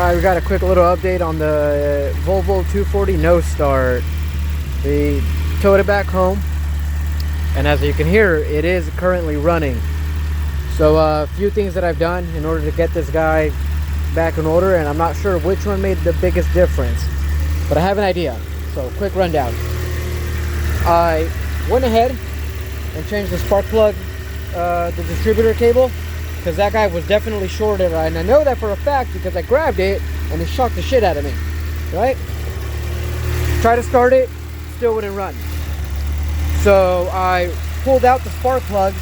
Alright, we got a quick little update on the Volvo 240 no start. We towed it back home, and as you can hear, it is currently running. So a few things that I've done in order to get this guy back in order, and I'm not sure which one made the biggest difference, but I have an idea. So quick rundown. I went ahead and changed the spark plug, the distributor cable, because that guy was definitely shorted, and I know that for a fact because I grabbed it and it shocked the shit out of me, right? Try to start it, still wouldn't run. So I pulled out the spark plugs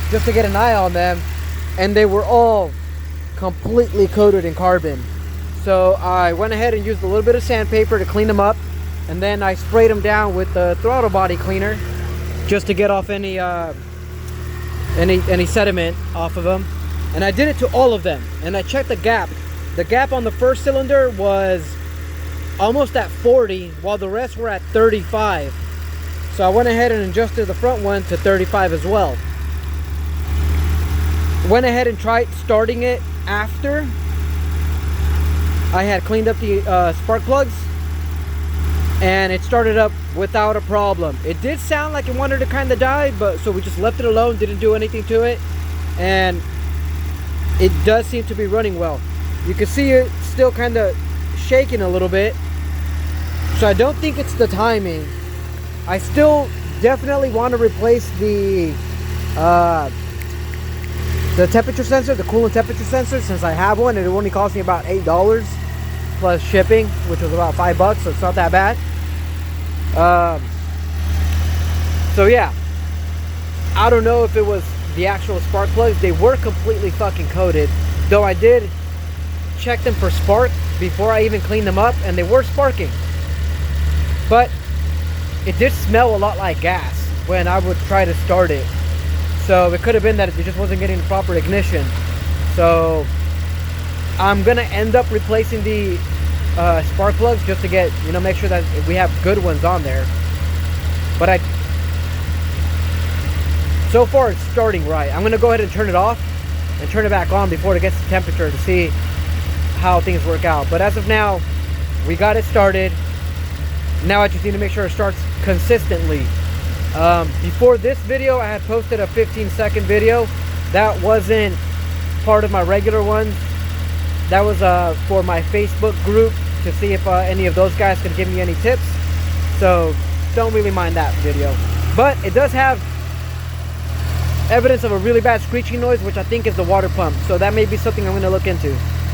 just to get an eye on them, and they were all completely coated in carbon. So I went ahead and used a little bit of sandpaper to clean them up, and then I sprayed them down with the throttle body cleaner just to get off any sediment off of them. And I did it to all of them, and I checked the gap. The gap on the first cylinder was almost at 40, while the rest were at 35. So I went ahead and adjusted the front one to 35 as well. Went ahead and tried starting it after I had cleaned up the spark plugs, and it started up without a problem. It did sound like it wanted to kind of die, but so we just left it alone, didn't do anything to it, and it does seem to be running well. You can see it still kind of shaking a little bit, so I don't think it's the timing. I still definitely want to replace the temperature sensor, the coolant temperature sensor, since I have one, and it only cost me about $8 plus shipping, which was about $5, so it's not that bad. So yeah, I don't know if it was the actual spark plugs. They were completely fucking coated, though I did check them for spark before I even cleaned them up, and they were sparking, but it did smell a lot like gas when I would try to start it. So it could have been that it just wasn't getting the proper ignition. So I'm gonna end up replacing the spark plugs just to get, make sure that we have good ones on there. But so far it's starting right. I'm gonna go ahead and turn it off and turn it back on before it gets the temperature to see how things work out. But as of now, we got it started. Now I just need to make sure it starts consistently. Before this video, I had posted a 15-second video. That wasn't part of my regular ones. That was for my Facebook group to see if any of those guys could give me any tips. So don't really mind that video. But it does have evidence of a really bad screeching noise, which I think is the water pump. So that may be something I'm going to look into.